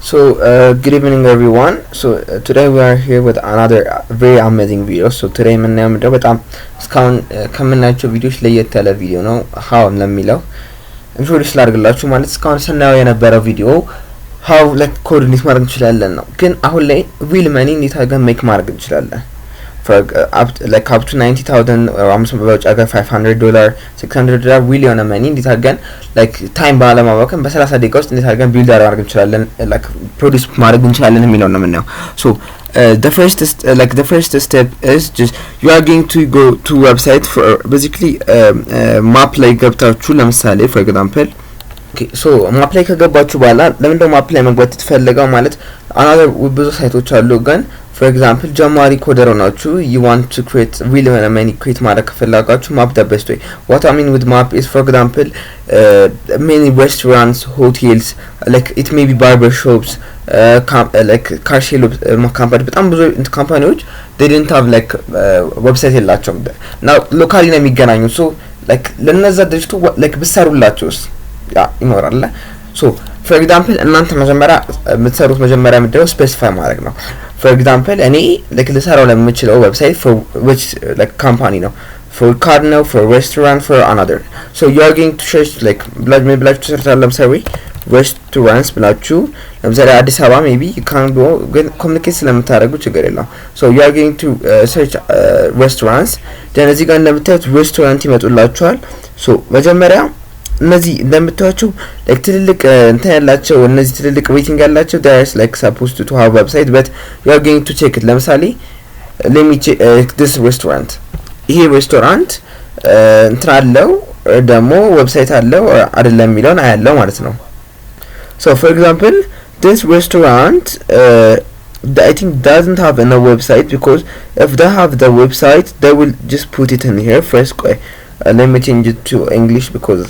Good evening everyone. Today we are here with another very amazing video. Today የምናየው በጣም እስካሁን ከምናያቸው ቪዲዮዎች ለየት ያለ ቪዲዮ ነው። how ለሚለው ኢንትሮዲዩስ ላድርግላችሁ ማለት እስካሁን ስናየው የነበረው ቪዲዮ how like ኮድ እንዴት ማድረግ እንችላለን ነው። ግን አሁን ላይ real money እንዴት አድርገን ሜክ ማድረግ እንችላለን for up to 90,000 or almost about $500 $600 really on a money እንዴት አድርገን like time ባለማባከን በ30 ደቂቃ ውስጥ እንዴት አድርገን ቢልድ ማድረግ እንችላለን like ፕሮዲዩስ ማድረግ እንችላለን የሚለው ነው የምናየው። The first step is just you are going to go to website for basically map ላይ ገብታችሁ ለምሳሌ for example map ላይ ከገባችሁ በኋላ ለምንድነው map ላይ መግባት ተፈልገው ማለት another ብዙ ሳይቶች አሉ ግን for example ጀማሪ ኮደር ናችሁ you want to create really many create ማድረግ ከፈለጋችሁ map the best way. What I mean with map is for example many restaurants, hotels, like it may be barber shops, like car sale company በጣም ብዙ ካምፓኒዎች they didn't have like website የላቸውም now locally ነው የሚገናኙ so like ለነዛ ድርጅቱ like ብሰሩላችሁስ ያ ይኖራል for example እናንተ መጀመሪያ የምትሰሩት መጀመሪያ ምንድነው ስፔሲፋይ ማድረግ ነው for example እኔ like ልሰራው ለምችለው ዌብሳይት for which like company ነው for car ነው for restaurant for another so you are going to search like ብላችሁ ሰርታችሁ ለምሳሌ restaurants ብላችሁ ለምሳሌ አዲስ አበባ maybe you can go communicate ስለምታደርጉ ችግር የለም so you are going to search restaurants then እዚህ ጋር እንደምታዩት restaurant ይመጡላችኋል so መጀመሪያ እነዚህ እንደምታዩቸው like ትልልቅ እንትን ያላቸው እነዚህ ትልልቅ ሬቲንግ ያላቸው there is like supposed to have website but you are going to check it ለምሳሌ let me check this restaurant ይሄ ሬስቶራንት እንትን አለው ደግሞ ዌብሳይት አለው አይደለም የሚለውን አያለው ማለት ነው so for example this restaurant I think doesn't have a website because if they have the website they will just put it in here first let me change it to English because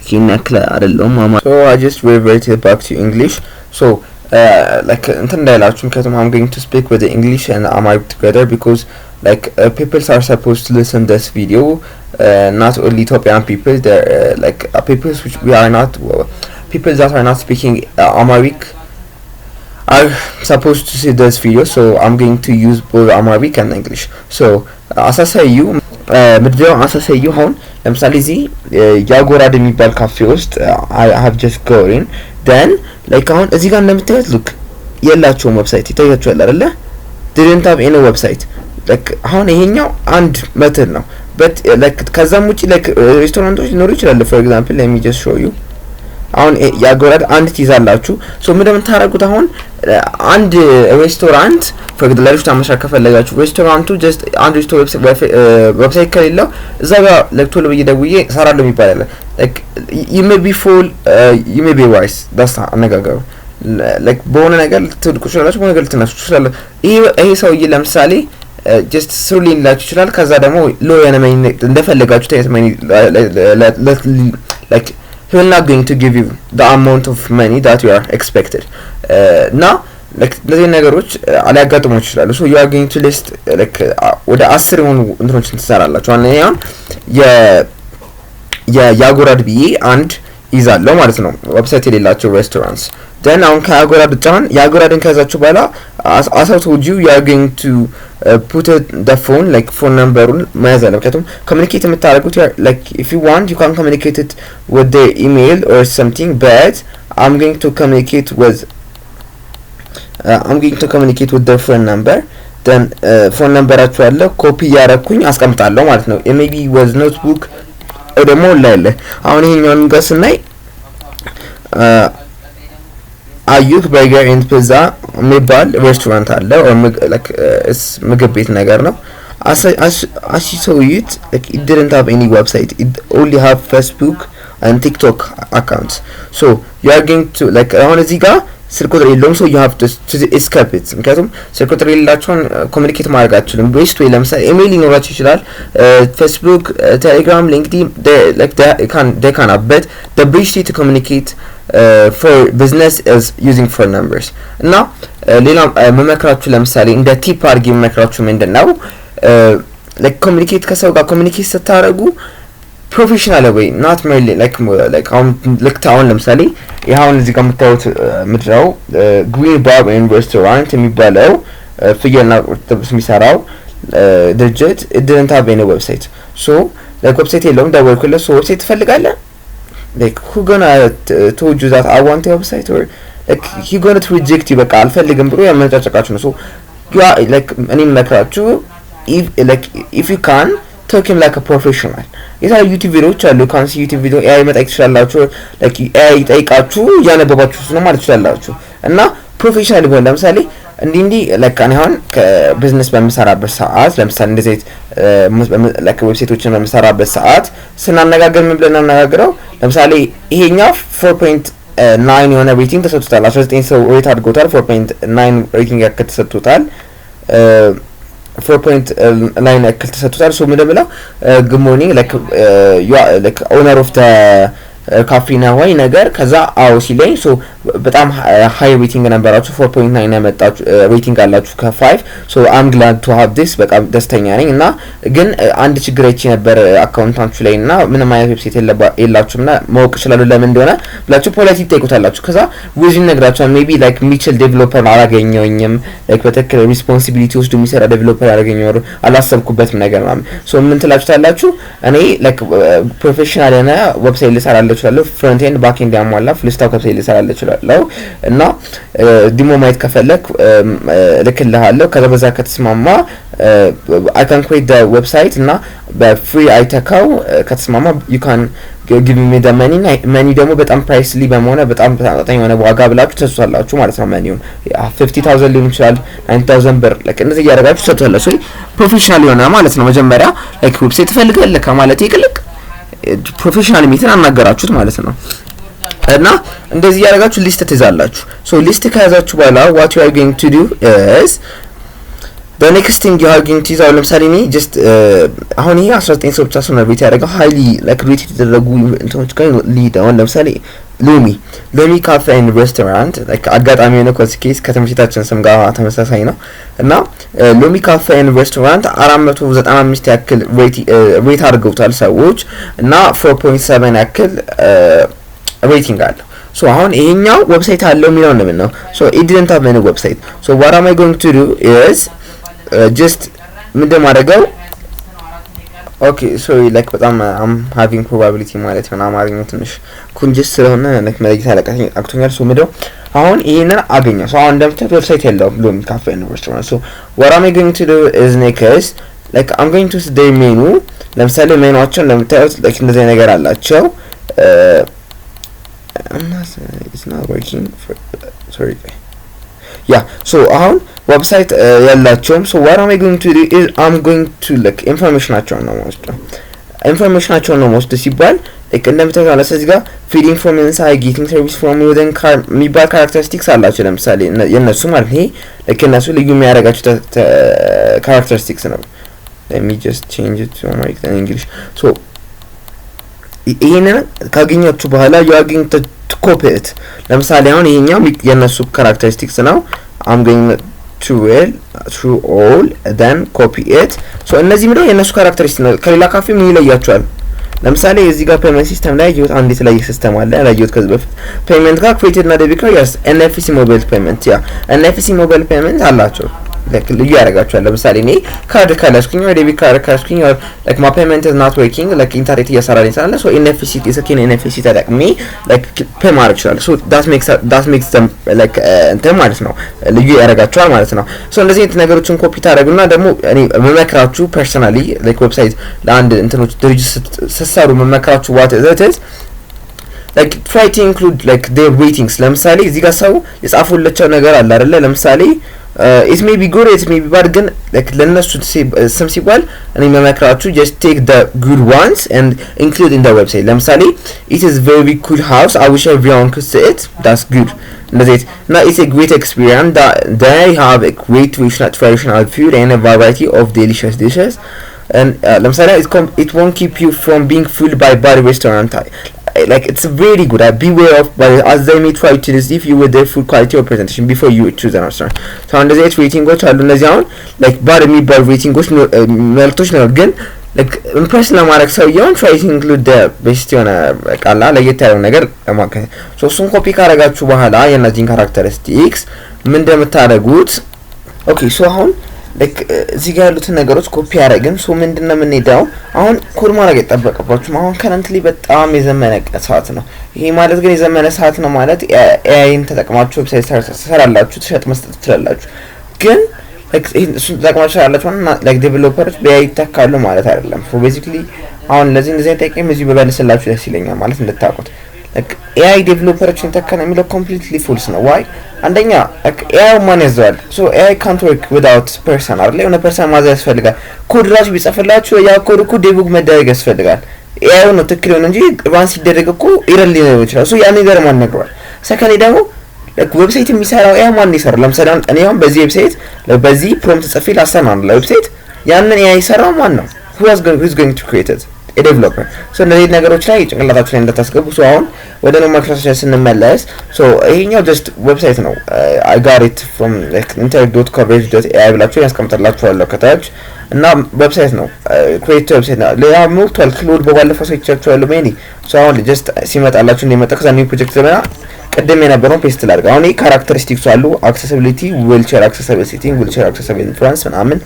so I just reverted back to English so like እንትን እንዳይላችሁ ምክንያቱም I'm going to speak with the English and Amharic together because like people are supposed to listen this video not only Ethiopian people there like people which we are not people that are not speaking Amharic are supposed to see this video so I'm going to use both Amharic and English so አሳሳዩ ምድረው አሳሳዩ አሁን ለምሳሌ እዚህ ያጎራድ የሚባል ካፌ ውስጥ I have just gone in then like አሁን እዚህ ጋር እንደምታዩት look የላቸውም ዌብሳይት ይታያችኋል አይደለ didn't have any website like አሁን ይሄኛው አንድ ሜተድ ነው but like ከዛም ውጪ like ሬስቶራንቶች ሊኖሩ ይችላል for example let me just show you አሁን ያጎራድ አንድ ትይዛላችሁ so ምን እንደምታደርጉት አሁን አንድ ሬስቶራንት ፈቅድላችሁ ታመሻ ከፈለጋችሁ ሬስቶራንቱ just አንድ ዌብሳይት ከሌለው እዛ ጋር ለክቶል በየደውዬ ሰራለሁ የሚባል like you may be full you may be wise that's አነጋገሩ like በሆነ ነገር ትድቁ ይችላልችሁ በሆነ ነገር ልትነሱ ይችላል ይሄ ሰውዬ ለምሳሌ just ሱሊን ላችሁ ይችላል ከዛ ደግሞ ሎ የነ ማይ እንደፈለጋችሁ ታይት ማይ like he will not going to give you the amount of money that you are expected now like ለዚህ ነገሮች አላጋጥሙ ይችላል so you are going to list like ወደ 10 የሆኑ እንትኖችን ትሰራላችሁ አሁን ያጎራድ ብዬ አንድ ይዛለው ማለት ነው ዌብሳይት የሌላቸው ሬስቶራንትስ then አሁን ከያጎራድ ጫን ያጎራድን ከያዛችሁ በኋላ as I told you are going to put the phone like phone numberun መያዝ አለ ምክንያቱም communicate የምታደርጉት like if you want you can communicate it with the email or something but I'm going to communicate with their phone number then phone number አለ ኮፒ ያረኩኝ አስቀምጣለሁ ማለት ነው maybe with notebook or the more ላይ አሁን ይሄኛውን ጋር ስናይ አዩክ በርገር ኤንድ ፒዛ የሚባል ሬስቶራንት አለ or like ምግብ ቤት ነገር ነው as you saw it like it didn't have any website it only have Facebook and TikTok accounts so you are going to like አሁን እዚህ ጋር ስልክ ቁጥር የለውም so you have to escape it ምክንያቱም ስልክ ቁጥር የሌላችሁን ኮሙኒኬት ማድረግ አትችሉም best way ለምሳሌ ኢሜል ሊኖራችሁ ይችላል Facebook Telegram LinkedIn they can have but the best way to communicate for business is using phone numbers now ሌላ መመክራችሁ ለምሳሌ እንደ ቲፕ አድርጌ መመክራችሁ ምንድነው like communicate ከሰው ጋር communicate ስታደርጉ ፕሮፌሽናል ወይ not merely like አሁን ለምሳሌ ይሄውን እዚህ ጋር የምታዩት ምድራው ግሪን ባር ኤንድ ሬስቶራንት የሚባለው ፍየልና ጥብስ የሚሰራው ድርጅት it didn't have any website. So like website የለውም። ደወልኩለት so website ትፈልጋለህ? like who gonna told you that I want a website or like he gonna to reject you በቃ አልፈልግም ብሎ ያመጫጨቃችሁ ነው። so you are like እኔ መክራችሁ if you can talk him like a professional. የተለያዩ ዩቲዩብ ቪዲዮዎች አሉ ካንሲ ዩቲዩብ ቪዲዮ ኤአይ መጣይ ትችላላችሁ like ኤአይ ጠይቃችሁ ያነበባችሁት ነው ማለት ትችላላችሁ እና ፕሮፌሽናል ቢሆን ለምሳሌ እንዲህ like እኔ አሁን ከቢዝነስ በምሰራበት ሰዓት ለምሳሌ እንደዚህ like ዌብሳይቶችን በምሰራበት ሰዓት ስናነጋገር ምን ብለን እናነጋግረው ለምሳሌ ይሄኛው 4.9 የሆነ ሬቲንግ ተሰጥቷል 19 ሰው ሬት አድርጎታል 4.9 ሬቲንግ ያክል ተሰጥቷል 4.9 ያክል ተሰጥቷል so ምን እንደምለው good morning like you are like owner of the ካፌና ወይ ነገር ከዛ አው ሲለኝ ሶ በጣም ሃይ ሬቲንግ ነበራችሁ 4.9 ያመጣችሁ ሬቲንግ አላችሁ ከ5 ሶ አም ግላድ ቱ ሃቭ ዲስ በቃ ደስተኛ ነኝ እና ግን አንድ ችግር አይቼ ነበር አካውንታንቱ ላይ እና ምንም አይነት ዌብሳይት የላችሁምና ማወቅ ይችላል ለምን እንደሆነ ብላችሁ ፖሊሲ ጠይቁታላችሁ ከዛ ሪዝን ነግራችሁ ሜቢ ላይክ ሚችል ዴቨሎፐር አላገኘውኝም ላይክ በተከለ ሪስፖንሲቢሊቲ ወስዶ የሚሰራ ዴቨሎፐር ያገኘው አላሰብኩበትም ነገር ማለት ሶ ምን ትላችሁታላችሁ እኔ ላይክ ፕሮፌሽናል እና ዌብሳይት ልሰራለሁ ይችላል ፍሮንት ኤንድ ባክ ኤንድ ያሟላ ፉል ስታክ ዌብሳይት ልሰራለሁ ይችላል እና ዲሞ ማየት ከፈለክ ልክልሃለሁ ከዛ በዛ ከተስማማ I can create the website እና በፍሪ አይተካው ከተስማማ you can give me the money ደግሞ በጣም ፕራይስሊ በመሆነ በጣም ተጣጣኝ የሆነ ዋጋ ብላችሁ ተሰጥቷላችሁ ማለት ነው ማኒውን 50000 ሊሆን ይችላል 9000 ብር like እንደዚህ ያደርጋችሁ ተሰጥቷላችሁ ፕሮፌሽናል የሆነ ማለት ነው መጀመሪያ like ዌብሳይት ፈልጋለህ ከማለት ይልቅ ፕሮፌሽናል ሚትን አናገራችሁት ማለት ነው እና እንደዚህ ያደርጋችሁ ሊስት ትይዛላችሁ ሶ ሊስት ከያዛችሁ በኋላ what you are going to do is the next thing you are going to do ለምሳሌ እኔ just አሁን ይሄ 19 ሰው ብቻ ነው ሬት ያደረገው highly like rate የተደረጉ እንትኖች ጋር ሊድ አሁን ለምሳሌ ሎሚ ካፌ ኤንድ ሬስቶራንት like አጋጣሚ የሆነ ኮንሲኬስ ከተመሽታችን ስም ጋር ተመሳሳይ ነው እና ሎሚ ካፌ ኤንድ ሬስቶራንት 495 ያክል ሬት አድርገውታል ሰዎች እና 4.7 ያክል ሬቲንግ አለው so አሁን ይሄኛው ዌብሳይት አለው የሚለው ነው so it didn't have any website so what am I going to do is just ምንድን ማድረገው okay sorry like በጣም I'm having probability ማለት ነው አማርኛው ትንሽ ኮንጀስት ስለሆነ like መለየት አቅቶኛል so ምንድነው አሁን ይሄንን አገኘው so አሁን እንደምታዩት ዌብሳይት የለውም ሎሚ ካፌ ኤንድ ሬስቶራንት so what am I going to do is next like I'm going to see their menu ለምሳሌ ሜኑዋቸው እንደምታዩት like እንደዚህ ነገር አላቸው it's not working sorry yeah so አሁን ዌብሳይት ያላቸውም so what am I going to do is I'm going to like informationaቸው ነው most ሲባል like እንደምታውቁ ስለዚህ ጋር feeding from inside getting service from within የሚባል characteristics አላቸው ለምሳሌ የነሱ ማለት ነው like እነሱ ልዩ የሚያደርጋቸው characteristics ነው let me just change it to American English so ይሄንን ካገኛችሁ በኋላ you are going to copy it ለምሳሌ አሁን ይሄኛው የነሱ characteristics ነው I'm going to all then copy it so እነዚህ ምንድነው የነሱ characteristics ነው ከሌላ ካፌ ምን ይለያቸዋል ለምሳሌ እዚህ ጋር ፔመንት ሲስተም ላይ ይሁት አንዲት ላይ ሲስተም አለ ያላየሁት ከዚህ በፊት ፔመንት ጋር ክሬዲት እና ዴቢት ካርድ yes NFC ሞባይል ፔመንት ያ NFC ሞባይል ፔመንት አላቸው like ልዩ ያደርጋቸዋል ለምሳሌ እኔ ካርድ ካላስኩኝ ወይ ዴቢት ካርድ ካላስኩኝ like my payment is not working like ኢንተርኔት እየሰራልኝ ስላለ so NFC is NFC ተጠቅሜ like pay ማድረግ ይችላል so that makes them like እንትን ማለት ነው ልዩ ያደርጋቸዋል ማለት ነው so እንደዚህ አይነት ነገሮችን ኮፒ ታደርጉና ደግሞ እኔ መመክራችሁ ፐርሰናሊ like ዌብሳይት ለአንድ እንትኖች ድርጅት ስትሰሩ መመክራችሁ what is like try to include like their ratings ለምሳሌ እዚህ ጋር ሰው የጻፉላቸው ነገር አለ አይደለ ለምሳሌ it may be good it may be bad ግን like ለነሱ ስም ሲባል እኔ መመክራችሁ just take the good ones and include in the website ለምሳሌ it is very cool house I wish everyone could see it that's good እንደዚህ now it's a great experience that they have a great traditional food and a variety of delicious dishes and ለምሳሌ it won't keep you from being fooled by bad restaurant like it's really good beware of but as they may try to deceive you with their food quality or presentation before you choose an restaurant so እንደዚህ ratingዎች አሉ እነዚህ አሁን like bad የሚባሉ ratingዎች መልክቶች ነው ግን like impress ለማድረግ ሰውየውን try to include the best የሆነ ቃላ ለየት ያለው ነገር ለማከኝ ሶ እሱን ኮፒ ካረጋችሁ በኋላ የነዚህን ካራክተሪስቲክስ ምን እንደምታደርጉት ኦኬ ሶ አሁን like እዚህ ጋር ያሉትን ነገሮች ኮፒ ያደረግን ሶ ምንድነው የምንሄደው አሁን ኮድ ማድረግ ይጠበቅባችሁ አሁን ከረንትሊ በጣም የዘመነ ሰዓት ነው ይሄ ማለት ግን የዘመነ ሰዓት ነው ማለት ኤአይን ተጠቅማችሁ ዌብሳይት ሰራላችሁ ትሸጥ መስጠት ትችላላችሁ ግን like እሱን ተጠቅማችሁ ያላችሁ like ዴቨሎፐሮች በኤአይ ይተካሉ ማለት አይደለም ሶ ቤዚክሊ አሁን ለዚህ እንደዚህ ጠይቀኝ እዚህ በበልስላችሁ ደስ ይለኛል ማለት እንድታውቁት like AI developers ተከነ የሚለው completely false ነው why አንደኛ AI ማን ያዘዋል so AI can't work without person አይደል የሆነ person ማዘዝ ያስፈልጋል ኮድ ራሱ ቢጽፍላችሁ ያ ኮድ እኮ ዴቡግ መደረግ ያስፈልጋል AI ነው ትክክል ነው እንጂ ራን ሲደረግ እኮ ኢረር ሊኖር ይችላል so ያ ነገር ማን ነግሯል ሰከንድ ደግሞ like ዌብሳይት የሚሰራው AI ማን ይሰራል ለምሳሌ እኔ አሁን በዚህ ዌብሳይት በዚህ ፕሮምፕት ጽፌ ላሰናን ለዌብሳይት ያንን AI ይሰራው ማን ነው who's going to create it a developer so እነዚህ ነገሮች ላይ ጭንቅላታችሁ ላይ እንደታስገቡ so አሁን ወደ ነው ማይክሮሶፍት ስንመለስ so ይሄኛው just ዌብሳይት ነው I got it from like internet.coverage.ai ብላችሁ ያስቀምጥላችኋለሁ ከታች እና ዌብሳይት ነው create ዌብሳይት ነው ሌላ ሞልቷል ክሎድ በባለፈው ሰይቻችኋለሁ ሜኒ so አሁን just ሲመጣላችሁ እንደመጣ ከዛ ኒው ፕሮጀክት ለና ቀደም የነበረው ፔስት ላድርግ አሁን ይሄ ካራክተሪስቲክስ አሉ accessibility wheelchair accessibility wheelchair accessible influence ምናምን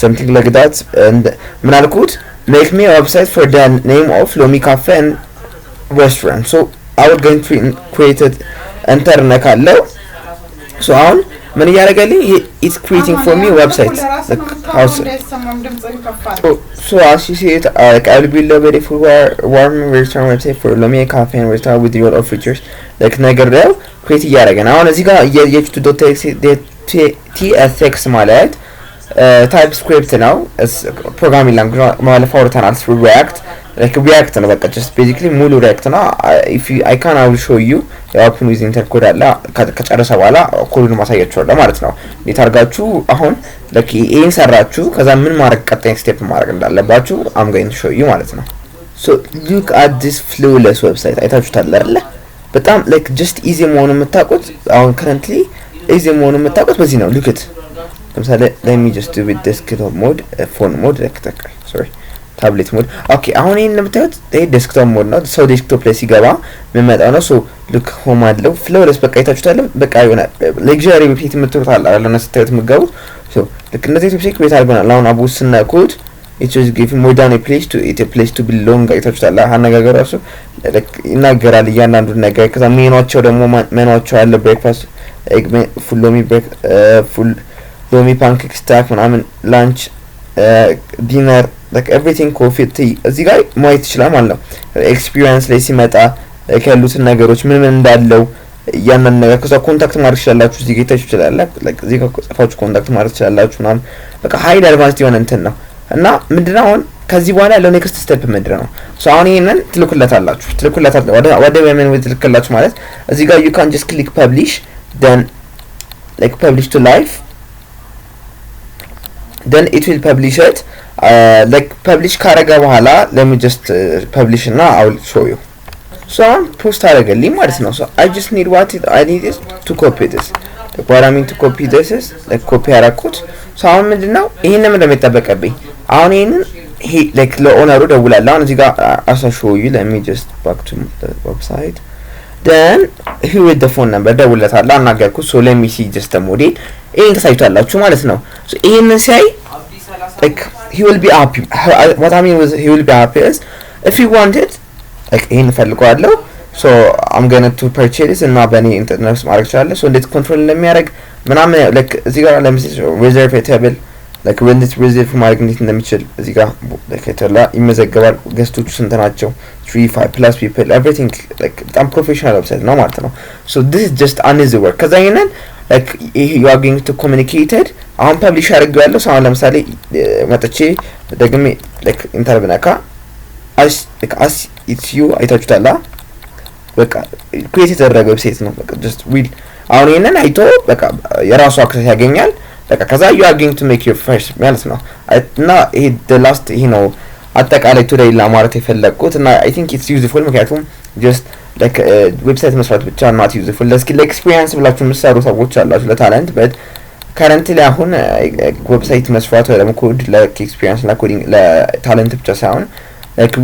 something like that and ምን አልኩት make me a website for the name of Lomi Cafe and Restaurant so I would going to create it enter ነካለው so አሁን ምን ያደርጋልኝ it's creating for me website like house so as you see it I will build a very full warm restaurant website for Lomi Cafe and Restaurant with your features like ነገር ነው create ያደርጋል አሁን እዚህ ጋር የh2.txt ማለት TypeScript now is programming language ማለት ፎርታናል React like React ነው በቃ just basically ሙሉ React ነው if you, I can I will show you open with intercode አለ ከጨረሰ በኋላ ኮዱን ማሳያችኋለሁ ማለት ነው እንዴት አድርጋችሁ አሁን like ይሄን ሰራችሁ ከዛ ምን ማድረግ ቀጣይ ስቴፕ ማድረግ እንዳለባችሁ I'm going to show you ማለት ነው so look at this flawless website አይታችሁታል አይደል በጣም like just easy መሆኑን የምታውቁት አሁን currently easy መሆኑን የምታውቁት በዚህ ነው look at ለምሳሌ let me just do with desktop mode phone mode sorry tablet mode okay አሁን ይሄን ለምታዩት ይሄ desktop mode ነው ሰው desktop ላይ ሲገባ የሚመጣው ነው so look home አለው flawless በቃ አይታችሁታል በቃ የሆነ luxury ዌብሳይት የምትሉት አለ አይደል ስታዩት የምትገቡ so ልክ እንደዚህ ዌብሳይት ቤት አድርገናል አሁን አቡስ ስናኩት it just give more than a place to belong አይታችሁታል አነጋገሩ ራሱ ይናገራል እያንዳንዱ ነገር ከዛ ሜኗቸው ደግሞ ሜኗቸው አለ breakfast egg full lomi pancake stack ምናምን lunch dinner like everything coffee tea እዚህ ጋር ማየት ይችላል ማለት ነው ኤክስፒሪየንስ ላይ ሲመጣ ከሉት ነገሮች ምን እንዳለው ያንን ነገር ከዛ ኮንታክት ማድረግ ይችላልላችሁ እዚህ ጋር ይችላል like እዚህ ጋር ጽፋችሁ ኮንታክት ማድረግ ይችላልላችሁ ምናምን በቃ ሃይሊ አድቫንስድ የሆነ እንትን ነው እና ምንድነው አሁን ከዚህ በኋላ ያለው ኔክስት ስቴፕ ምንድነው so አሁን ይሄንን ትልኩለታላችሁ ወደ ወይምን ትልኩላችሁ ማለት እዚህ ጋር you can just click publish then like publish to live then it will publish it like publish ካረጋ በኋላ let me just publish እና I will show you so post አረገልኝ ማለት ነው so I just need I need is to copy this like what I mean to copy this is like copy አረኩት so አሁን ምንድነው ይሄንን ምን እንደሚጠበቅብኝ አሁን ይሄንን like ለኦነሩ ደውላለሁ አሁን እዚህ ጋር as I show you let me just back to the website then here with the phone number ደውለታለሁ አናገርኩት so let me see just the model ይሄን ታሳይቷላችሁ ማለት ነው so ይሄንን ሳይ like he will be happy what I mean was he will be happy is if he wanted like ይሄን ፈልጓለሁ so I'm going to purchase እና በኔ ኢንተርኔት ማድረግ ይችላል so እንዴት ኮንትሮል እንደሚያደርግ ምናምን like እዚህ ጋር ለምሳሌ reserve a table like when this reserve ማድረግ እንዴት እንደሚችል እዚህ ጋር like ተላ ይመዘገባል ገስቶቹ ስንት ናቸው 3-5 plus people everything like በጣም ፕሮፌሽናል ዌብሳይት ነው ማለት ነው so this is just another work ከዛ ይሄንን like you are going to communicated አሁን ፐብሊሽ አድርጌዋለሁ so አሁን ለምሳሌ መጥቼ ደግሜ like ኢንተርቪነካ as it's you አይታችሁታል በቃ ክሬት የተደረገ ዌብሳይት ነው በቃ just will አሁን ይሄንን አይቶ በቃ የራሱ አክሰስ ያገኛል በቃ ከዛ you are going to make your first ማለት ነው እና ይሄ the last ይሄ ነው አጠቃላይ today ለማለት የፈለኩት እና I think it's useful ምክንያቱም just like ዌብሳይት መስራት ብቻ not useful ለስኪል ኤክስፒሪየንስ ብላችሁ የምትሰሩ ሰዎች አላችሁ ለታለንት but ከረንትሊ አሁን ዌብሳይት መስራት ወይ ደግሞ ኮድ ለኤክስፒሪየንስ ለኮዲንግ ለታለንት ብቻ ሳይሆን ላይክ